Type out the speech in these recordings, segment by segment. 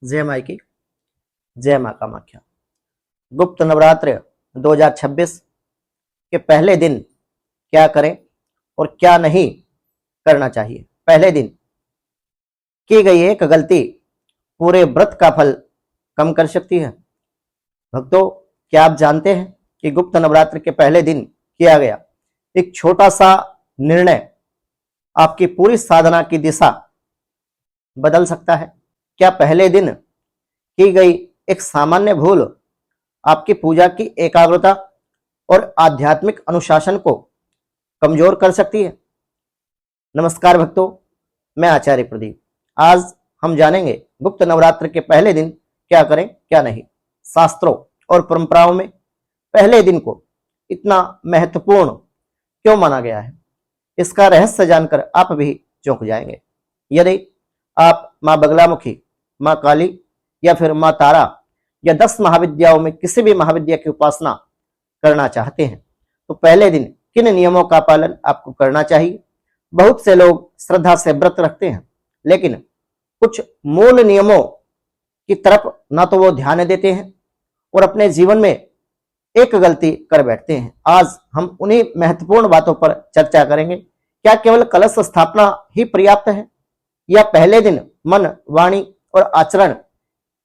जय माई की जय माँ कामाख्या। गुप्त नवरात्र 2026 के पहले दिन क्या करें और क्या नहीं करना चाहिए। पहले दिन की गई एक गलती पूरे व्रत का फल कम कर सकती है। भक्तों, क्या आप जानते हैं कि गुप्त नवरात्र के पहले दिन किया गया एक छोटा सा निर्णय आपकी पूरी साधना की दिशा बदल सकता है? क्या पहले दिन की गई एक सामान्य भूल आपकी पूजा की एकाग्रता और आध्यात्मिक अनुशासन को कमजोर कर सकती है? नमस्कार भक्तों, मैं आचार्य प्रदीप। आज हम जानेंगे गुप्त नवरात्र के पहले दिन क्या करें क्या नहीं। शास्त्रों और परंपराओं में पहले दिन को इतना महत्वपूर्ण क्यों माना गया है, इसका रहस्य जानकर आप भी चौंक जाएंगे। यदि आप माँ बगलामुखी, माँ काली या फिर माँ तारा या 10 महाविद्याओं में किसी भी महाविद्या की उपासना करना चाहते हैं तो पहले दिन किन नियमों का पालन आपको करना चाहिए। बहुत से लोग श्रद्धा से व्रत रखते हैं, लेकिन कुछ मूल नियमों की तरफ ना तो वो ध्यान देते हैं और अपने जीवन में एक गलती कर बैठते हैं। आज हम उन्हीं महत्वपूर्ण बातों पर चर्चा करेंगे। क्या केवल कलश स्थापना ही पर्याप्त है या पहले दिन मन, वाणी और आचरण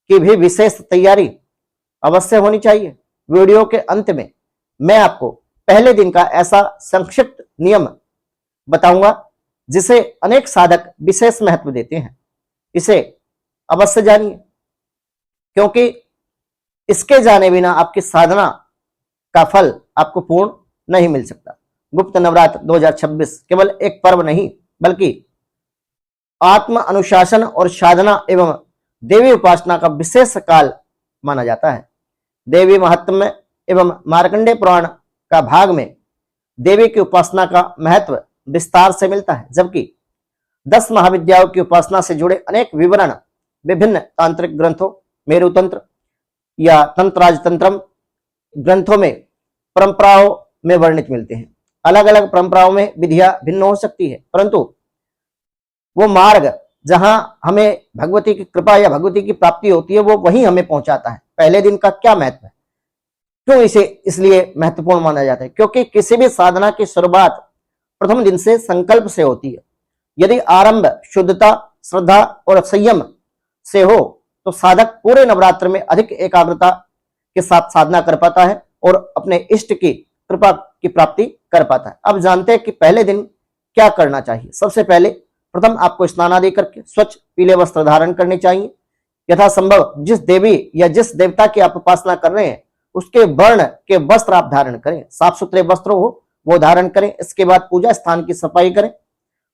की भी विशेष तैयारी अवश्य होनी चाहिए? वीडियो के अंत में मैं आपको पहले दिन का ऐसा संक्षिप्त नियम बताऊंगा जिसे अनेक साधक विशेष महत्व देते हैं। इसे अवश्य जानिए, क्योंकि इसके जाने बिना आपकी साधना का फल आपको पूर्ण नहीं मिल सकता। गुप्त नवरात्र 2026 केवल एक पर्व नहीं, बल्कि आत्म अनुशासन और साधना एवं देवी उपासना का विशेष काल माना जाता है। देवी महात्म्य एवं मार्कंडेय पुराण का भाग में देवी की उपासना का महत्व विस्तार से मिलता है, जबकि 10 महाविद्याओं की उपासना से जुड़े अनेक विवरण विभिन्न तांत्रिक ग्रंथों, मेरु तंत्र या तंत्राज तंत्रम ग्रंथों में परंपराओं में वर्णित मिलते हैं। अलग अलग परंपराओं में विधियां भिन्न हो सकती है, परंतु वो मार्ग जहां हमें भगवती की कृपा या भगवती की प्राप्ति होती है वो वहीं हमें पहुंचाता है। पहले दिन का क्या महत्व है, क्यों इसे इसलिए महत्वपूर्ण माना जाता है? क्योंकि किसी भी साधना की शुरुआत प्रथम दिन से संकल्प से होती है। यदि आरंभ शुद्धता, श्रद्धा और संयम से हो तो साधक पूरे नवरात्र में अधिक एकाग्रता के साथ साधना कर पाता है और अपने इष्ट की कृपा की प्राप्ति कर पाता है। अब जानते हैं कि पहले दिन क्या करना चाहिए। सबसे पहले प्रथम आपको स्नान आदि करके स्वच्छ पीले वस्त्र धारण करने चाहिए। यथासंभव जिस देवी या जिस देवता की आप उपासना कर रहे हैं उसके वर्ण के वस्त्र आप धारण करें, साफ सुथरे वस्त्र हो वो धारण करें। इसके बाद पूजा स्थान की सफाई करें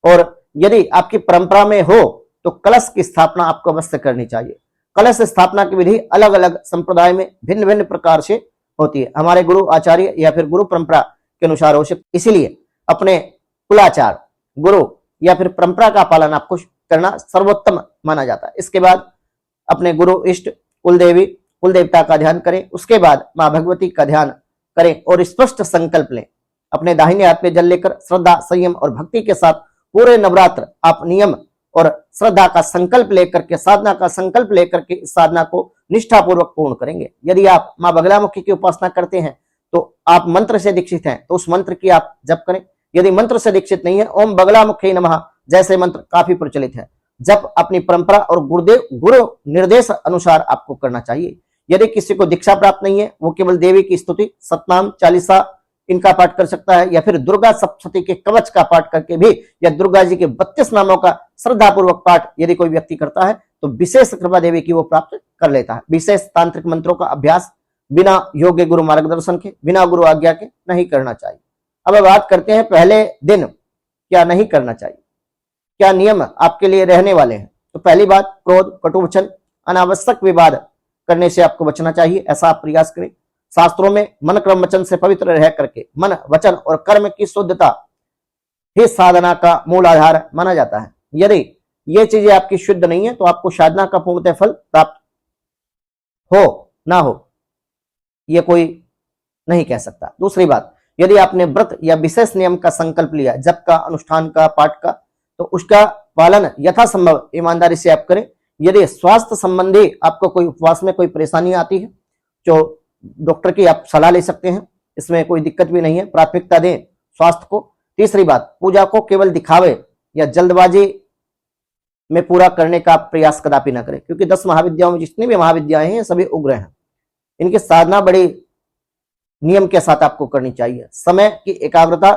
और यदि आपकी परंपरा में हो तो कलश की स्थापना आपको अवश्य करनी चाहिए। कलश स्थापना की विधि अलग अलग संप्रदाय में भिन्न भिन्न प्रकार से होती है। हमारे गुरु आचार्य या फिर गुरु परंपरा के अनुसार हो सकती, इसीलिए अपने कुलाचार, गुरु या फिर परंपरा का पालन आपको करना सर्वोत्तम माना जाता है। इसके बाद अपने गुरु, इष्ट, कुलदेवी, कुल देवता का ध्यान करें। उसके बाद माँ भगवती का ध्यान करें और स्पष्ट संकल्प लें। अपने दाहिने हाथ में जल लेकर श्रद्धा, संयम और भक्ति के साथ पूरे नवरात्र आप नियम और श्रद्धा का संकल्प लेकर के, साधना का संकल्प लेकर के इस साधना को निष्ठापूर्वक पूर्ण करेंगे। यदि आप माँ बगलामुखी की उपासना करते हैं तो आप मंत्र से दीक्षित हैं तो उस मंत्र की आप जप करें। यदि मंत्र से दीक्षित नहीं है, ओम बगलामुखी नमः जैसे मंत्र काफी प्रचलित है। जप अपनी परंपरा और गुरु निर्देश अनुसार आपको करना चाहिए। यदि किसी को दीक्षा प्राप्त नहीं है, वो केवल देवी की स्तुति, सतनाम, चालीसा इनका पाठ कर सकता है या फिर दुर्गा सप्तशती के कवच का पाठ करके भी या दुर्गा जी के 32 नामों का श्रद्धापूर्वक पाठ यदि कोई व्यक्ति करता है तो विशेष कृपा देवी की वो प्राप्त कर लेता है। विशेष तांत्रिक मंत्रों का अभ्यास बिना योग्य गुरु मार्गदर्शन के, बिना गुरु आज्ञा के नहीं करना चाहिए। अब बात करते हैं पहले दिन क्या नहीं करना चाहिए, क्या नियम आपके लिए रहने वाले हैं। तो पहली बात, क्रोध, कटुवचन, अनावश्यक विवाद करने से आपको बचना चाहिए। ऐसा आप प्रयास करें। शास्त्रों में मन, क्रम, वचन से पवित्र रह करके मन, वचन और कर्म की शुद्धता ही साधना का मूल आधार माना जाता है। यदि ये चीजें आपकी शुद्ध नहीं है तो आपको साधना का पूर्णतः फल प्राप्त हो ना हो ये कोई नहीं कह सकता। दूसरी बात, यदि आपने व्रत या विशेष नियम का संकल्प लिया, जप का, अनुष्ठान का, पाठ का, तो उसका पालन यथासंभव ईमानदारी से आप करें। यदि स्वास्थ्य संबंधी आपको कोई उपवास में कोई परेशानी आती है तो डॉक्टर की आप सलाह ले सकते हैं, इसमें कोई दिक्कत भी नहीं है। प्राथमिकता दें स्वास्थ्य को। तीसरी बात, पूजा को केवल दिखावे या जल्दबाजी में पूरा करने का प्रयास कदापि न करें, क्योंकि 10 महाविद्याओं में जितनी भी महाविद्याएं हैं सभी उग्र हैं। इनकी साधना बड़ी नियम के साथ आपको करनी चाहिए। समय की एकाग्रता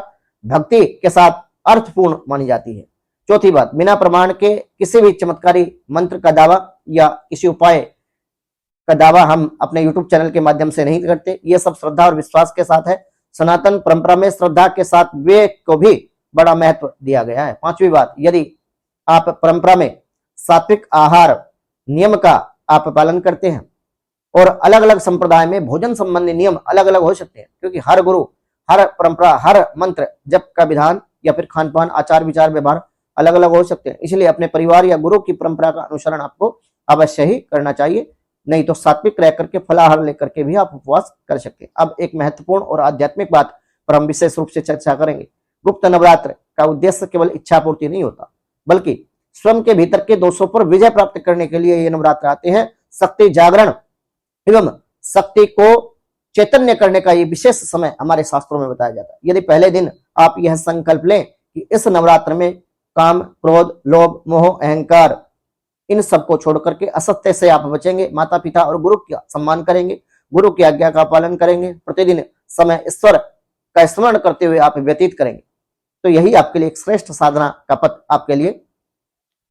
भक्ति के साथ अर्थपूर्ण मानी जाती है। चौथी बात, बिना प्रमाण के किसी भी चमत्कारी मंत्र का दावा या किसी उपाय का दावा हम अपने YouTube चैनल के माध्यम से नहीं करते। ये सब श्रद्धा और विश्वास के साथ है। सनातन परंपरा में श्रद्धा के साथ विवेक को भी बड़ा महत्व दिया गया है। पांचवी बात, यदि आप परंपरा में सात्विक आहार नियम का आप पालन करते हैं और अलग अलग संप्रदाय में भोजन संबंधी नियम अलग अलग हो सकते हैं, क्योंकि हर गुरु, हर परंपरा, हर मंत्र जप का विधान या फिर खान पान, आचार विचार, व्यवहार अलग अलग हो सकते हैं। इसलिए अपने परिवार या गुरु की परंपरा का अनुसरण आपको अवश्य ही करना चाहिए, नहीं तो सात्विक रह करके फलाहार लेकर के भी आप उपवास कर सकते हैं। अब एक महत्वपूर्ण और आध्यात्मिक बात पर हम विशेष रूप से चर्चा करेंगे। गुप्त नवरात्र का उद्देश्य केवल इच्छा पूर्ति नहीं होता, बल्कि स्वयं के भीतर के दोषों पर विजय प्राप्त करने के लिए ये नवरात्र आते हैं। शक्ति जागरण एवं शक्ति को चैतन्य करने का ये विशेष समय हमारे शास्त्रों में बताया जाता है। यदि पहले दिन आप यह संकल्प लें कि इस नवरात्र में काम, क्रोध, लोभ, मोह, अहंकार इन सबको छोड़ करके असत्य से आप बचेंगे, माता पिता और गुरु का सम्मान करेंगे, गुरु की आज्ञा का पालन करेंगे, प्रतिदिन समय ईश्वर का स्मरण करते हुए आप व्यतीत करेंगे, तो यही आपके लिए एक श्रेष्ठ साधना का पथ आपके लिए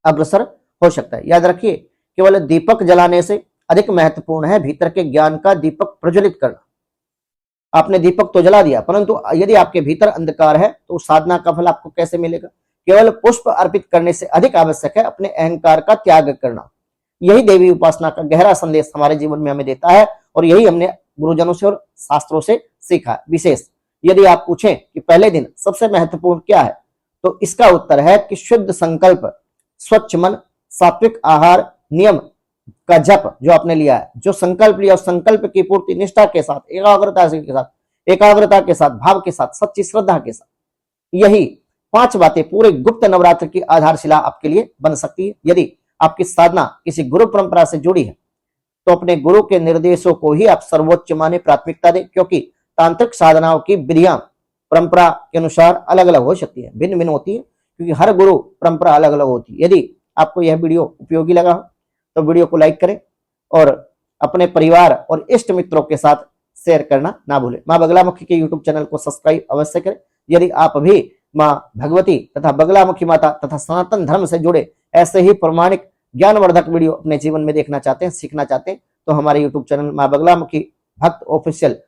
अग्रसर हो सकता है। याद रखिए, केवल दीपक जलाने से अधिक महत्वपूर्ण है भीतर के ज्ञान का दीपक प्रज्वलित करना। आपने दीपक तो जला दिया, परंतु यदि आपके भीतर अंधकार है तो साधना का फल आपको कैसे मिलेगा? केवल पुष्प अर्पित करने से अधिक आवश्यक है अपने अहंकार का त्याग करना। यही देवी उपासना का गहरा संदेश हमारे जीवन में हमें देता है और यही हमने गुरुजनों से और शास्त्रों से सीखा। विशेष यदि आप पूछें कि पहले दिन सबसे महत्वपूर्ण क्या है, तो इसका उत्तर है कि शुद्ध संकल्प, स्वच्छ मन, सात्विक आहार नियम का जप जो आपने लिया है, जो संकल्प लिया उस संकल्प की पूर्ति निष्ठा के साथ, एकाग्रता के साथ, भाव के साथ, सच्ची श्रद्धा के साथ, यही 5 बातें पूरे गुप्त नवरात्र की आधारशिला आपके लिए बन सकती है। यदि आपकी साधना किसी गुरु परंपरा से जुड़ी है तो अपने गुरु के निर्देशों को ही आप सर्वोच्च माने, प्राथमिकता दें, क्योंकि तांत्रिक साधनाओं की विधियां परंपरा के अनुसार अलग अलग हो सकती है, भिन्न भिन्न होती है, क्योंकि हर गुरु परंपरा अलग अलग होती है। यदि आपको यह वीडियो उपयोगी लगा हो तो वीडियो को लाइक करें और अपने परिवार और इष्ट मित्रों के साथ शेयर करना ना भूलें। मां बगलामुखी के YouTube चैनल को सब्सक्राइब अवश्य करें। यदि आप भी मां भगवती तथा बगलामुखी माता तथा सनातन धर्म से जुड़े ऐसे ही प्रमाणिक ज्ञानवर्धक वीडियो अपने जीवन में देखना चाहते हैं, सीखना चाहते हैं, तो हमारे YouTube चैनल मां बगलामुखी भक्त ऑफिशियल